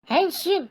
Henshin.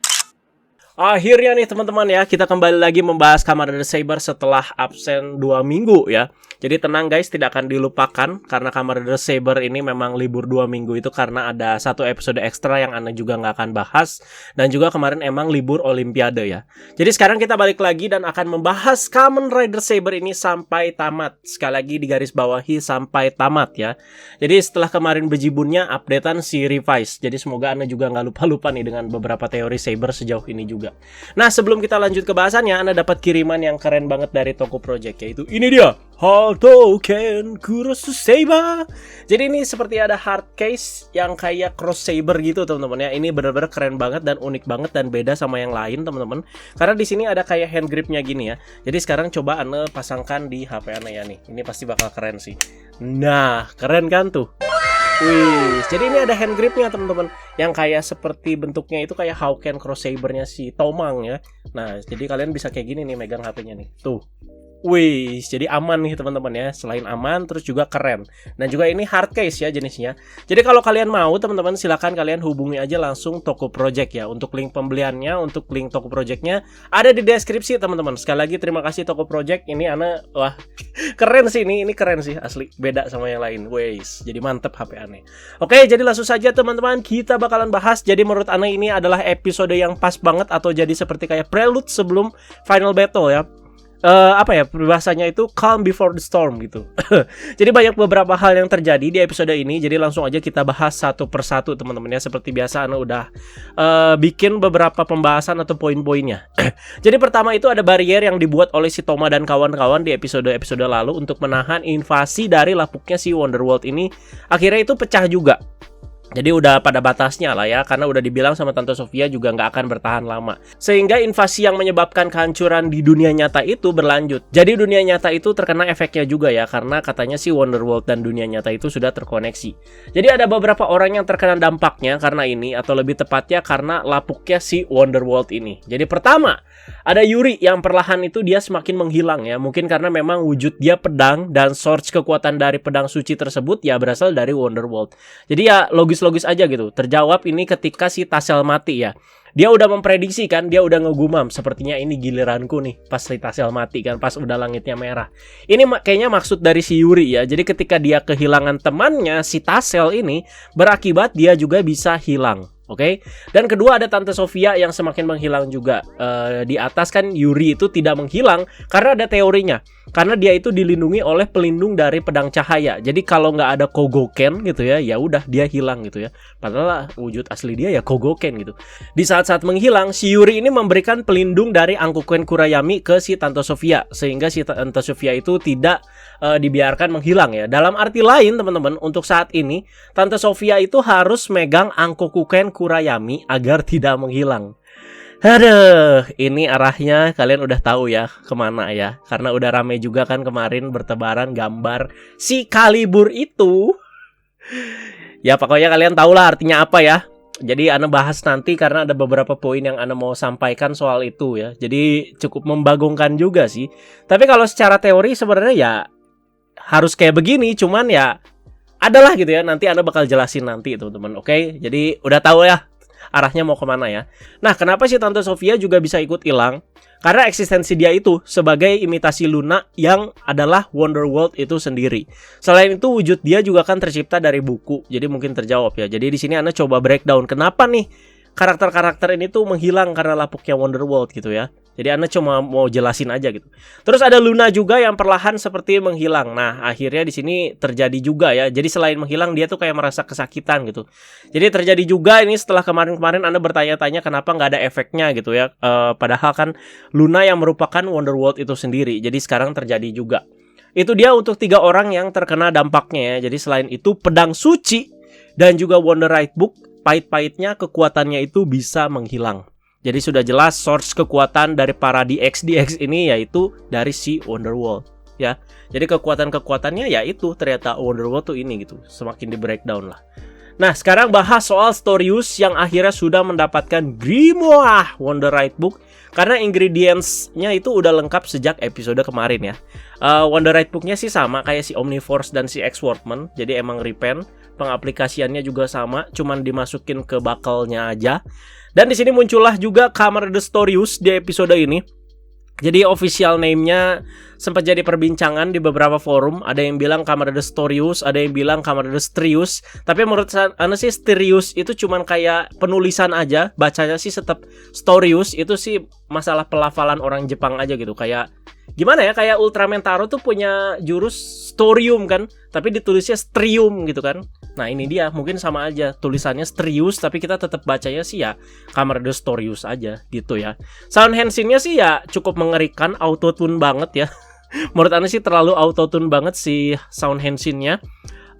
Akhirnya nih teman-teman ya, kita kembali lagi membahas Kamen Rider Saber setelah absen 2 minggu ya. Jadi tenang guys, tidak akan dilupakan karena Kamen Rider Saber ini memang libur 2 minggu itu karena ada satu episode ekstra yang Ana juga nggak akan bahas. Dan juga kemarin emang libur Olimpiade ya. Jadi sekarang kita balik lagi dan akan membahas Kamen Rider Saber ini sampai tamat. Sekali lagi di garis bawahi sampai tamat ya. Jadi setelah kemarin bejibunnya updatean si Revise. Jadi semoga Ana juga nggak lupa-lupa nih dengan beberapa teori Saber sejauh ini juga. Nah, sebelum kita lanjut ke bahasannya, Anda dapat kiriman yang keren banget dari Toko Project, yaitu ini dia, Hadouken Kurosu Saber. Jadi ini seperti ada hard case yang kayak cross saber gitu teman-teman ya. Ini benar-benar keren banget dan unik banget dan beda sama yang lain teman-teman. Karena di sini ada kayak hand gripnya gini ya. Jadi sekarang coba Anda pasangkan di HP Anda ya nih. Ini pasti bakal keren sih. Nah, keren kan tuh? Wih, jadi ini ada hand gripnya teman-teman, yang kayak seperti bentuknya itu kayak Hadouken cross sabernya si Tomang ya. Nah, jadi kalian bisa kayak gini nih megang HP-nya nih. Tuh. Wih, jadi aman nih teman-teman ya. Selain aman, terus juga keren. Dan juga ini hard case ya jenisnya. Jadi kalau kalian mau teman-teman, silakan kalian hubungi aja langsung Toko Project ya. Untuk link pembeliannya, untuk link Toko Project-nya ada di deskripsi teman-teman. Sekali lagi terima kasih Toko Project. Ini Ana, wah keren sih ini keren sih asli. Beda sama yang lain. Wih, jadi mantep HP Ana. Oke, jadi langsung saja teman-teman, kita bakalan bahas. Jadi menurut Ana ini adalah episode yang pas banget atau jadi seperti kayak prelude sebelum final battle ya. Bahasanya itu calm before the storm gitu. Jadi banyak beberapa hal yang terjadi di episode ini. Jadi langsung aja kita bahas satu persatu teman-teman ya. Seperti biasa Ana udah bikin beberapa pembahasan atau poin-poinnya. Jadi pertama itu ada barrier yang dibuat oleh si Toma dan kawan-kawan di episode-episode lalu untuk menahan invasi dari lapuknya si Wonderworld ini. Akhirnya itu pecah juga. Jadi udah pada batasnya lah ya, karena udah dibilang sama Tante Sofia juga nggak akan bertahan lama. Sehingga invasi yang menyebabkan kehancuran di dunia nyata itu berlanjut. Jadi dunia nyata itu terkena efeknya juga ya, karena katanya si Wonderworld dan dunia nyata itu sudah terkoneksi. Jadi ada beberapa orang yang terkena dampaknya karena ini, atau lebih tepatnya karena lapuknya si Wonderworld ini. Jadi pertama, ada Yuri yang perlahan itu dia semakin menghilang ya. Mungkin karena memang wujud dia pedang dan source kekuatan dari pedang suci tersebut ya berasal dari Wonderworld. Jadi ya logis aja gitu. Terjawab ini ketika si Tassel mati ya. Dia udah memprediksi kan, dia udah ngegumam sepertinya ini giliranku nih pas si Tassel mati kan, pas udah langitnya merah. Ini kayaknya maksud dari si Yuri ya. Jadi ketika dia kehilangan temannya si Tassel ini, berakibat dia juga bisa hilang. Oke. Dan kedua ada Tante Sofia yang semakin menghilang juga. Di atas kan Yuri itu tidak menghilang karena ada teorinya. Karena dia itu dilindungi oleh pelindung dari pedang cahaya. Jadi kalau nggak ada Kogoken gitu ya, ya udah dia hilang gitu ya. Padahal wujud asli dia ya Kogoken gitu. Di saat-saat menghilang, si Yuri ini memberikan pelindung dari Ankoken Kurayami ke si Tante Sofia, sehingga si Tante Sofia itu tidak dibiarkan menghilang ya. Dalam arti lain teman-teman, untuk saat ini Tante Sofia itu harus megang Ankoken Kurayami agar tidak menghilang. Aduh, ini arahnya kalian udah tahu ya kemana ya. Karena udah rame juga kan kemarin bertebaran gambar si Kalibur itu. Ya pokoknya kalian tahu lah artinya apa ya. Jadi Ana bahas nanti karena ada beberapa poin yang Ana mau sampaikan soal itu ya. Jadi cukup membagongkan juga sih. Tapi kalau secara teori sebenarnya ya harus kayak begini. Cuman ya adalah gitu ya. Nanti Ana bakal jelasin nanti teman-teman. Oke, jadi udah tahu ya arahnya mau kemana ya. Nah, kenapa si Tante Sofia juga bisa ikut hilang? Karena eksistensi dia itu sebagai imitasi Luna yang adalah Wonderworld itu sendiri. Selain itu wujud dia juga kan tercipta dari buku. Jadi mungkin terjawab ya. Jadi di sini Ana coba breakdown kenapa nih karakter-karakter ini tuh menghilang karena lapuknya Wonderworld gitu ya. Jadi Ana cuma mau jelasin aja gitu. Terus ada Luna juga yang perlahan seperti menghilang. Nah, akhirnya di sini terjadi juga ya. Jadi selain menghilang dia tuh kayak merasa kesakitan gitu. Jadi terjadi juga ini setelah kemarin-kemarin Ana bertanya-tanya kenapa nggak ada efeknya gitu ya. Padahal kan Luna yang merupakan Wonderworld itu sendiri. Jadi sekarang terjadi juga. Itu dia untuk 3 orang yang terkena dampaknya ya. Jadi selain itu pedang suci dan juga Wonderite Book, pahit-pahitnya kekuatannya itu bisa menghilang. Jadi sudah jelas source kekuatan dari para DX ini yaitu dari si Wonderworld ya. Jadi kekuatan-kekuatannya yaitu ternyata Wonderworld tuh ini gitu. Semakin di breakdown lah. Nah, sekarang bahas soal Storius yang akhirnya sudah mendapatkan Grimoire Wonderite Book. Karena ingredients-nya itu udah lengkap sejak episode kemarin ya. Wonderite Book-nya sih sama kayak si Omniforce dan si X-Workman. Jadi emang repaint. pengaplikasiannya juga sama, cuman dimasukin ke buckle-nya aja. Dan di sini muncullah juga Kamen Rider Storyus di episode ini. Jadi official name-nya sempat jadi perbincangan di beberapa forum. Ada yang bilang Kamen Rider Storyus, ada yang bilang Kamen Rider Strius. Tapi menurut Ana sih Strius itu cuman kayak penulisan aja. Bacanya sih tetap Storyus. Itu sih masalah pelafalan orang Jepang aja gitu. Kayak gimana ya, kayak Ultraman Taro tuh punya jurus Storium kan, tapi ditulisnya Strium gitu kan. Nah ini dia, mungkin sama aja tulisannya Strius, tapi kita tetap bacanya sih ya Kamen Rider Storyus aja gitu ya. Sound Henshin-nya sih ya cukup mengerikan, autotune banget ya. Menurut Ana sih terlalu autotune banget si sound Henshin-nya.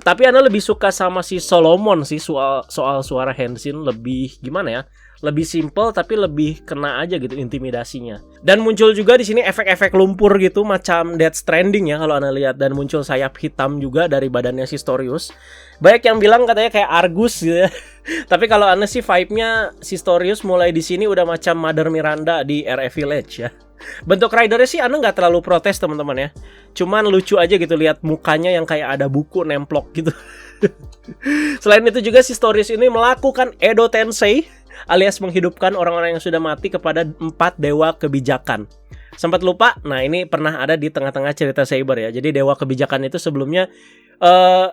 Tapi Ana lebih suka sama si Solomon sih, soal suara Henshin lebih gimana ya? Lebih simple tapi lebih kena aja gitu intimidasinya. Dan muncul juga di sini efek-efek lumpur gitu macam Death Stranding ya kalau Anda lihat, dan muncul sayap hitam juga dari badannya si Storyus. Banyak yang bilang katanya kayak Argus gitu ya. Tapi kalau Anda sih vibe-nya si Storyus mulai di sini udah macam Mother Miranda di RF Village ya. Bentuk ridernya sih Anda nggak terlalu protes teman-teman ya. Cuman lucu aja gitu lihat mukanya yang kayak ada buku nemplok gitu. Selain itu juga si Storyus ini melakukan Edo Tensei, alias menghidupkan orang-orang yang sudah mati kepada 4 dewa kebijakan. Sempat lupa, nah ini pernah ada di tengah-tengah cerita Saber ya. Jadi dewa kebijakan itu sebelumnya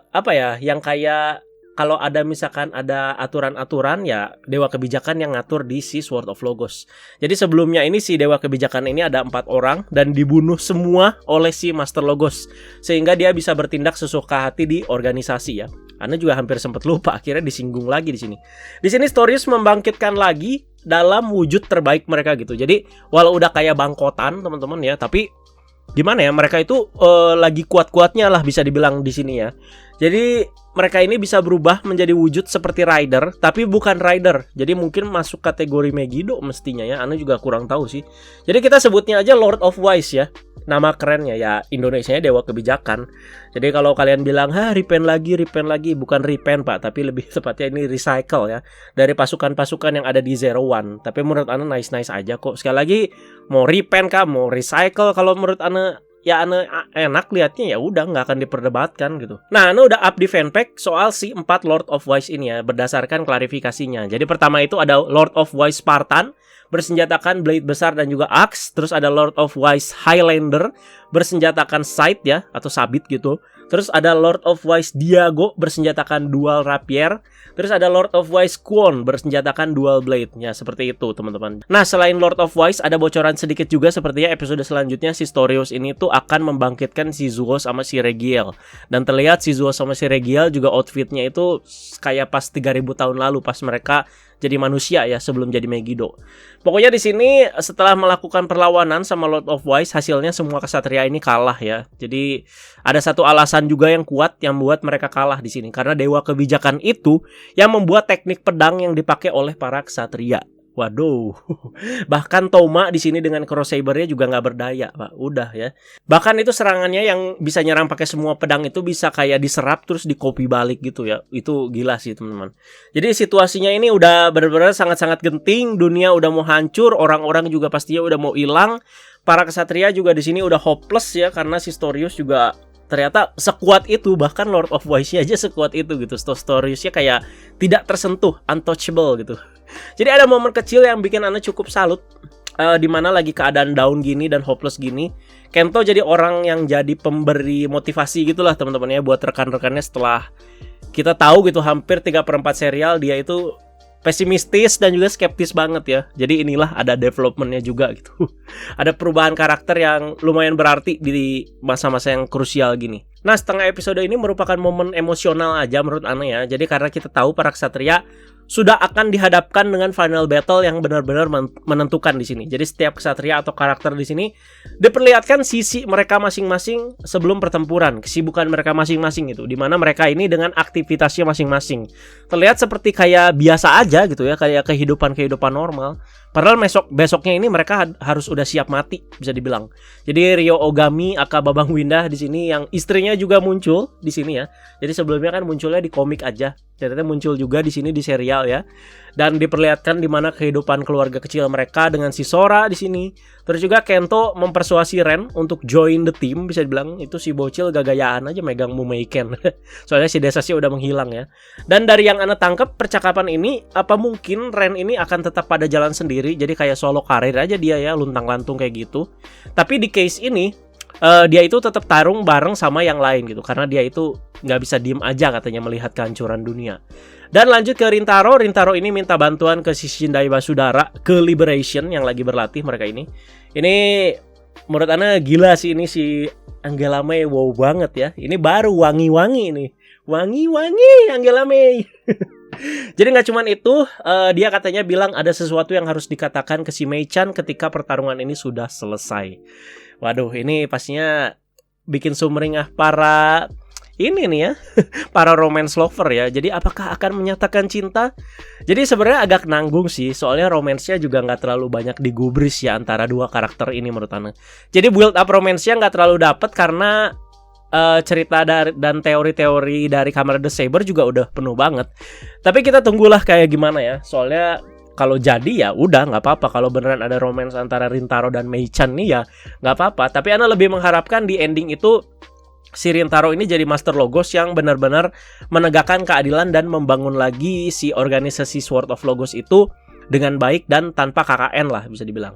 apa ya, yang kayak kalau ada misalkan ada aturan-aturan ya dewa kebijakan yang ngatur di si Sword of Logos. Jadi sebelumnya ini si dewa kebijakan ini ada 4 orang dan dibunuh semua oleh si Master Logos, sehingga dia bisa bertindak sesuka hati di organisasi ya. Anda juga hampir sempat lupa, akhirnya disinggung lagi di sini. Di sini Storyus membangkitkan lagi dalam wujud terbaik mereka gitu. Jadi walau udah kayak bangkotan teman-teman ya, tapi gimana ya, mereka itu lagi kuat-kuatnya lah bisa dibilang di sini ya. Jadi mereka ini bisa berubah menjadi wujud seperti Rider, tapi bukan Rider. Jadi mungkin masuk kategori Megiddo mestinya ya. Anda juga kurang tahu sih. Jadi kita sebutnya aja Lord of Wise ya. Nama kerennya ya, Indonesianya Dewa Kebijakan. Jadi kalau kalian bilang, repent lagi, bukan repent Pak, tapi lebih tepatnya ini recycle ya, dari pasukan-pasukan yang ada di Zero One. Tapi menurut Ana nice-nice aja kok. Sekali lagi, mau repent kah, mau recycle, kalau menurut Ana ya Ana enak liatnya, ya udah nggak akan diperdebatkan gitu. Nah, Ana udah up di fanpack soal si 4 Lord of Wise ini ya, berdasarkan klarifikasinya. Jadi pertama itu ada Lord of Wise Spartan, bersenjatakan blade besar dan juga axe. Terus ada Lord of Wise Highlander, bersenjatakan scythe ya, atau sabit gitu. Terus ada Lord of Wise Diago, bersenjatakan dual rapier. Terus ada Lord of Wise Kwon, bersenjatakan dual blade. Ya, seperti itu teman-teman. Nah, selain Lord of Wise, ada bocoran sedikit juga sepertinya episode selanjutnya si Storyus ini tuh akan membangkitkan si Zuo sama si Regiel. Dan terlihat si Zuo sama si Regiel juga outfitnya itu kayak pas 3000 tahun lalu, pas mereka jadi manusia ya, sebelum jadi Megiddo. Pokoknya di sini setelah melakukan perlawanan sama Lord of Wise, hasilnya semua kesatria ini kalah ya. Jadi ada satu alasan juga yang kuat yang membuat mereka kalah di sini, karena dewa kebijakan itu yang membuat teknik pedang yang dipakai oleh para kesatria. Waduh, bahkan Toma di sini dengan cross saber-nya juga nggak berdaya, Pak. Udah ya. Bahkan itu serangannya yang bisa nyerang pakai semua pedang itu bisa kayak diserap terus di-copy balik gitu ya. Itu gila sih, teman-teman. Jadi situasinya ini udah benar-benar sangat-sangat genting. Dunia udah mau hancur, orang-orang juga pastinya udah mau hilang. Para kesatria juga di sini udah hopeless ya, karena si Storyus juga ternyata sekuat itu. Bahkan Lord of Wise aja sekuat itu gitu. Storyusnya kayak tidak tersentuh, untouchable gitu. Jadi ada momen kecil yang bikin Ana cukup salut, dimana lagi keadaan down gini dan hopeless gini, Kento jadi orang yang jadi pemberi motivasi gitulah teman-teman ya, buat rekan-rekannya. Setelah kita tahu gitu hampir 3/4 serial dia itu pesimistis dan juga skeptis banget ya. Jadi inilah ada developmentnya juga gitu. Ada perubahan karakter yang lumayan berarti di masa-masa yang krusial gini. Nah, setengah episode ini merupakan momen emosional aja menurut Ana ya. Jadi karena kita tahu para ksatria sudah akan dihadapkan dengan final battle yang benar-benar menentukan di sini. Jadi setiap ksatria atau karakter di sini diperlihatkan sisi mereka masing-masing sebelum pertempuran, kesibukan mereka masing-masing itu, di mana mereka ini dengan aktivitasnya masing-masing terlihat seperti kayak biasa aja gitu ya, kayak kehidupan normal. Padahal besoknya ini mereka harus udah siap mati bisa dibilang. Jadi Ryo Ogami aka Babang Windah di sini yang istrinya juga muncul di sini ya. Jadi sebelumnya kan munculnya di komik aja, ternyata muncul juga di sini di serial. sosial ya. Dan diperlihatkan di mana kehidupan keluarga kecil mereka dengan si Sora di sini. Terus juga Kento mempersuasi Ren untuk join the team, bisa dibilang itu si bocil gagayaan aja megang Mumeiken. Soalnya si Desashi udah menghilang ya. Dan dari yang Ana tangkap percakapan ini, apa mungkin Ren ini akan tetap pada jalan sendiri, jadi kayak solo karir aja dia ya, luntang-lantung kayak gitu. Tapi di case ini dia itu tetap tarung bareng sama yang lain gitu, karena dia itu nggak bisa diem aja katanya melihat kehancuran dunia. Dan lanjut ke Rintaro. Rintaro ini minta bantuan ke si Shindai Basudara ke Liberation yang lagi berlatih mereka ini. Ini menurut Ana gila sih, ini si Angela May wow banget ya. Ini baru wangi-wangi nih. Wangi-wangi Angela May. Jadi nggak cuman itu, dia katanya bilang ada sesuatu yang harus dikatakan ke si Mei-chan ketika pertarungan ini sudah selesai. Waduh, ini pastinya bikin sumringah para ini nih ya, para romance lover ya. Jadi apakah akan menyatakan cinta? Jadi sebenarnya agak nanggung sih, soalnya romansnya juga nggak terlalu banyak digubris ya antara dua karakter ini menurut Ana. Jadi build up romansnya nggak terlalu dapet karena cerita dan teori-teori dari Kamen Rider Saber juga udah penuh banget. Tapi kita tunggulah kayak gimana ya. Soalnya kalau jadi ya udah nggak apa-apa. Kalau beneran ada romance antara Rintaro dan Mei-chan nih ya nggak apa-apa. Tapi Ana lebih mengharapkan di ending itu si Rintaro ini jadi Master Logos yang benar-benar menegakkan keadilan dan membangun lagi si organisasi Sword of Logos itu dengan baik dan tanpa KKN lah bisa dibilang.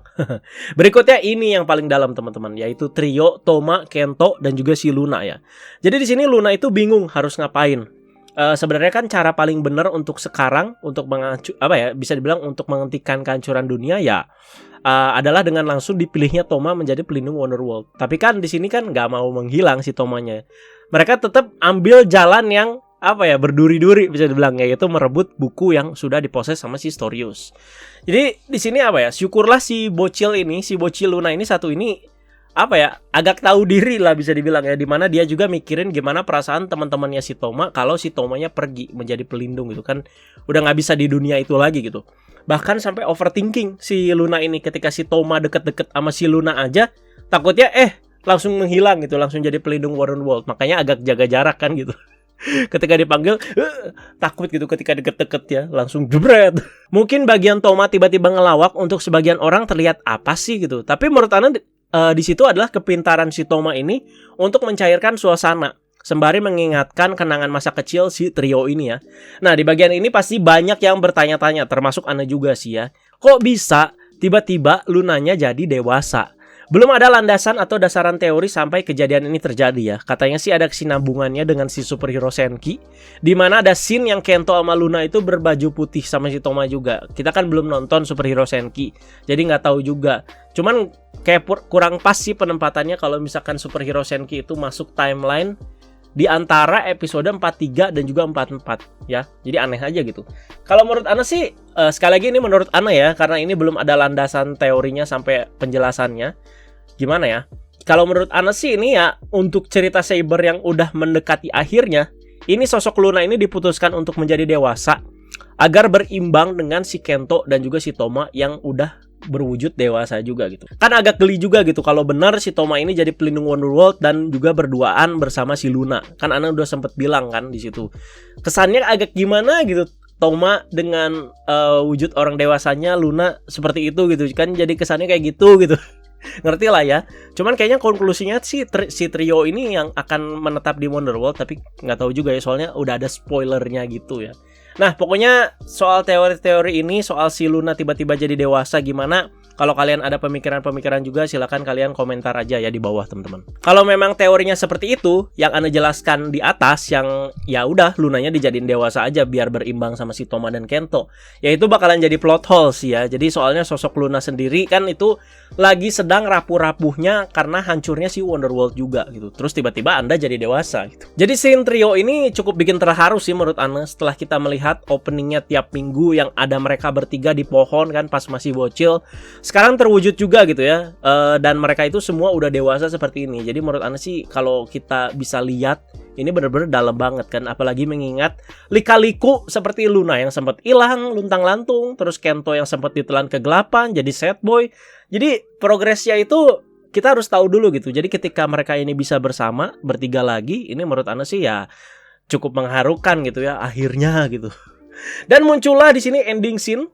Berikutnya ini yang paling dalam teman-teman, yaitu trio Toma, Kento dan juga si Luna ya. Jadi di sini Luna itu bingung harus ngapain. Sebenarnya kan cara paling benar untuk sekarang untuk bisa dibilang untuk menghentikan kehancuran dunia ya adalah dengan langsung dipilihnya Toma menjadi pelindung Wonderworld. Tapi kan di sini kan nggak mau menghilang si Tomanya. Mereka tetap ambil jalan yang berduri-duri bisa dibilang, yaitu merebut buku yang sudah diposes sama si Storius. Jadi di sini syukurlah si bocil Luna ini satu ini agak tahu diri lah bisa dibilang ya, dimana dia juga mikirin gimana perasaan teman-temannya si Toma kalau si Tomanya pergi menjadi pelindung gitu kan, udah nggak bisa di dunia itu lagi gitu. Bahkan sampai overthinking si Luna ini ketika si Toma deket-deket sama si Luna aja, takutnya langsung menghilang gitu, langsung jadi pelindung Wonderworld. Makanya agak jaga jarak kan gitu. Ketika dipanggil takut gitu, ketika deket-deket ya langsung jebret. Mungkin bagian Toma tiba-tiba ngelawak untuk sebagian orang terlihat apa sih gitu. Tapi menurut Ana di situ adalah kepintaran si Toma ini untuk mencairkan suasana sembari mengingatkan kenangan masa kecil si trio ini ya. Nah, di bagian ini pasti banyak yang bertanya-tanya, termasuk Ana juga sih ya. Kok bisa tiba-tiba Lunanya jadi dewasa? Belum ada landasan atau dasaran teori sampai kejadian ini terjadi ya. Katanya sih ada kesinambungannya dengan si superhero Senki, di mana ada scene yang Kento sama Luna itu berbaju putih sama si Toma juga. Kita kan belum nonton superhero Senki, jadi nggak tahu juga. Cuman kayak kurang pas sih penempatannya kalau misalkan superhero Senki itu masuk timeline di antara episode 43 dan juga 44 ya. Jadi aneh aja gitu. Kalau menurut Ana sih sekali lagi ini menurut Ana ya, karena ini belum ada landasan teorinya sampai penjelasannya. Gimana ya? Kalau menurut Ana sih ini ya untuk cerita Saber yang udah mendekati akhirnya, ini sosok Luna ini diputuskan untuk menjadi dewasa agar berimbang dengan si Kento dan juga si Toma yang udah berwujud dewasa juga gitu. Kan agak geli juga gitu kalau benar si Toma ini jadi pelindung Wonderworld dan juga berduaan bersama si Luna. Kan Ana udah sempet bilang kan di situ. Kesannya agak gimana gitu. Toma dengan wujud orang dewasanya, Luna seperti itu gitu. Kan jadi kesannya kayak gitu. Ngerti lah ya. Cuman kayaknya konklusinya sih si trio ini yang akan menetap di Wonderworld. Tapi nggak tahu juga ya, soalnya udah ada spoilernya gitu ya. Nah, pokoknya soal teori-teori ini, soal si Luna tiba-tiba jadi dewasa gimana, kalau kalian ada pemikiran-pemikiran juga, silakan kalian komentar aja ya di bawah, teman-teman. Kalau memang teorinya seperti itu, yang Ana jelaskan di atas, yang ya udah Lunanya dijadiin dewasa aja biar berimbang sama si Toma dan Kento, ya itu bakalan jadi plot hole sih ya. Jadi soalnya sosok Luna sendiri kan itu lagi sedang rapuh-rapuhnya karena hancurnya si Wonderworld juga gitu. Terus tiba-tiba Anda jadi dewasa gitu. Jadi scene trio ini cukup bikin terharu sih menurut Ana setelah kita melihat openingnya tiap minggu yang ada mereka bertiga di pohon kan pas masih bocil. Sekarang terwujud juga gitu ya, dan mereka itu semua udah dewasa seperti ini. Jadi menurut Ana sih kalau kita bisa lihat ini benar-benar dalam banget kan, apalagi mengingat lika-liku seperti Luna yang sempat hilang luntang-lantung, terus Kento yang sempat ditelan kegelapan jadi sad boy. Jadi progresnya itu kita harus tahu dulu gitu. Jadi ketika mereka ini bisa bersama bertiga lagi, ini menurut Ana sih ya cukup mengharukan gitu ya akhirnya gitu. Dan muncullah di sini ending scene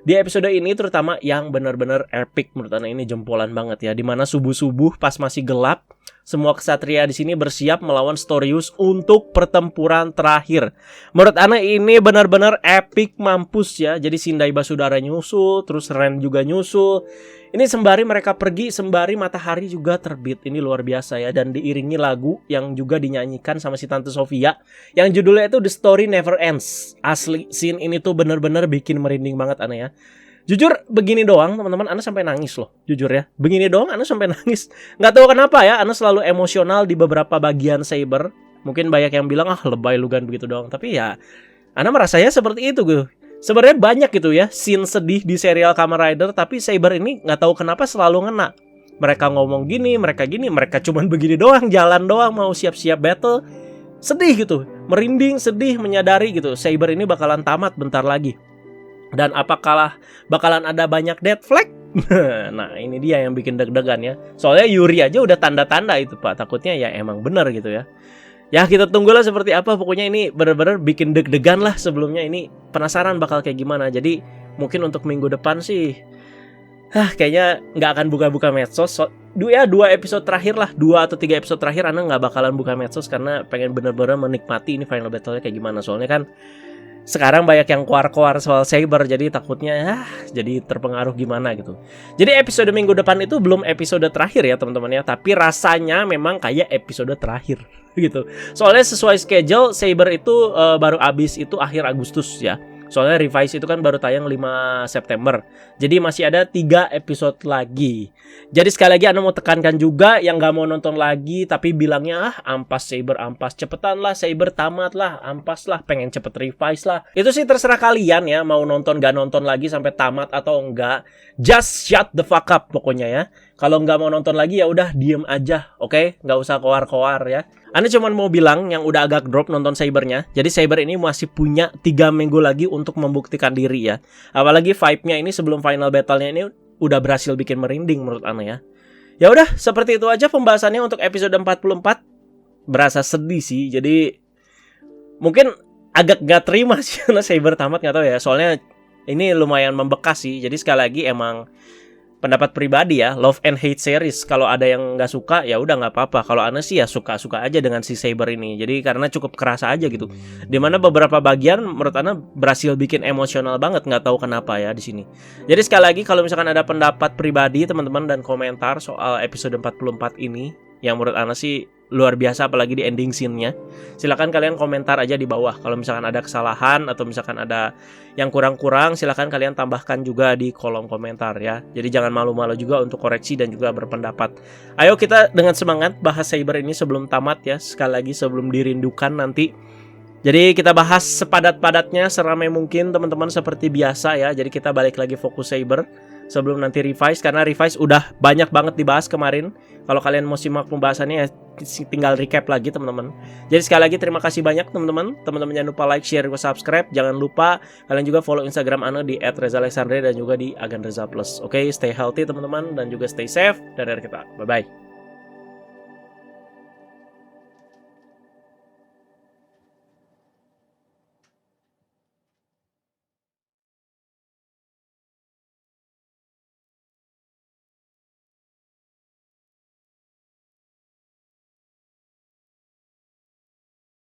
di episode ini, terutama yang benar-benar epic menurut Ana, ini jempolan banget ya. Dimana subuh-subuh pas masih gelap, semua kesatria di sini bersiap melawan Storius untuk pertempuran terakhir. Menurut Ana ini benar-benar epic mampus ya. Jadi Sindai Basudara nyusul, terus Ren juga nyusul. Ini sembari mereka pergi, sembari matahari juga terbit. Ini luar biasa ya. Dan diiringi lagu yang juga dinyanyikan sama si Tante Sofia, yang judulnya itu The Story Never Ends. Asli, scene ini tuh bener-bener bikin merinding banget Ana ya. Jujur begini doang teman-teman, Ana sampai nangis loh. Jujur ya, begini doang Ana sampai nangis. Nggak tahu kenapa ya, Ana selalu emosional di beberapa bagian Saber. Mungkin banyak yang bilang, lebay lu kan begitu doang. Tapi ya, Ana merasanya seperti itu gitu. Sebenarnya banyak gitu ya scene sedih di serial Kamen Rider, tapi Saber ini nggak tahu kenapa selalu ngena. Mereka ngomong gini, mereka cuman begini doang, jalan doang, mau siap-siap battle. Sedih gitu, merinding, sedih, menyadari gitu, Saber ini bakalan tamat bentar lagi. Dan apakah bakalan ada banyak death flag? Nah ini dia yang bikin deg-degan ya. Soalnya Yuri aja udah tanda-tanda itu Pak. Takutnya ya emang benar gitu ya. Ya kita tunggulah seperti apa. Pokoknya ini benar-benar bikin deg-degan lah sebelumnya. Ini penasaran bakal kayak gimana. Jadi mungkin untuk minggu depan sih kayaknya nggak akan buka-buka medsos. Dua episode terakhir lah, 2 atau 3 episode terakhir Ana nggak bakalan buka medsos. Karena pengen benar-benar menikmati ini final battle-nya kayak gimana. Soalnya kan sekarang banyak yang keluar-keluar soal Saber, jadi takutnya jadi terpengaruh gimana gitu. Jadi episode minggu depan itu belum episode terakhir ya teman-teman ya, tapi rasanya memang kayak episode terakhir gitu. Soalnya sesuai schedule Saber itu baru habis itu akhir Agustus ya. Soalnya Revise itu kan baru tayang 5 September. Jadi masih ada 3 episode lagi. Jadi sekali lagi Ana mau tekankan juga yang gak mau nonton lagi tapi bilangnya ampas Saber, ampas, cepetan lah Saber, tamat lah, ampas lah, pengen cepet Revise lah. Itu sih terserah kalian ya, mau nonton gak nonton lagi sampai tamat atau enggak. Just shut the fuck up pokoknya ya. Kalau nggak mau nonton lagi ya udah diem aja, oke? Nggak usah koar-koar ya. Ana cuma mau bilang yang udah agak drop nonton Sabernya. Jadi Saber ini masih punya 3 minggu lagi untuk membuktikan diri ya. Apalagi vibe-nya ini sebelum final battle-nya ini udah berhasil bikin merinding menurut Ana ya. Ya udah, seperti itu aja pembahasannya untuk episode 44. Berasa sedih sih, jadi mungkin agak gak terima sih karena Saber tamat, nggak tahu ya. Soalnya ini lumayan membekas sih. Jadi sekali lagi emang pendapat pribadi ya, love and hate series. Kalau ada yang nggak suka ya udah nggak apa-apa. Kalau Ana sih ya suka-suka aja dengan si Saber ini. Jadi karena cukup kerasa aja gitu. Dimana beberapa bagian menurut Ana berhasil bikin emosional banget, nggak tahu kenapa ya di sini. Jadi sekali lagi kalau misalkan ada pendapat pribadi teman-teman dan komentar soal episode 44 ini yang menurut Ana sih luar biasa, apalagi di ending scene-nya, silakan kalian komentar aja di bawah. Kalau misalkan ada kesalahan atau misalkan ada yang kurang-kurang, silakan kalian tambahkan juga di kolom komentar ya. Jadi jangan malu-malu juga untuk koreksi dan juga berpendapat. Ayo kita dengan semangat bahas Saber ini sebelum tamat ya. Sekali lagi sebelum dirindukan nanti. Jadi kita bahas sepadat-padatnya, seramai mungkin teman-teman seperti biasa ya. Jadi kita balik lagi fokus Saber sebelum nanti Revise, karena Revise udah banyak banget dibahas kemarin. Kalau kalian mau simak pembahasannya ya tinggal recap lagi teman-teman. Jadi sekali lagi terima kasih banyak teman-teman. Teman-teman jangan lupa like, share, subscribe. Jangan lupa kalian juga follow Instagram Ana di @rezaalexandre dan juga di Agan Reza Plus. Oke, stay healthy teman-teman dan juga stay safe. Dadah kita. Bye-bye.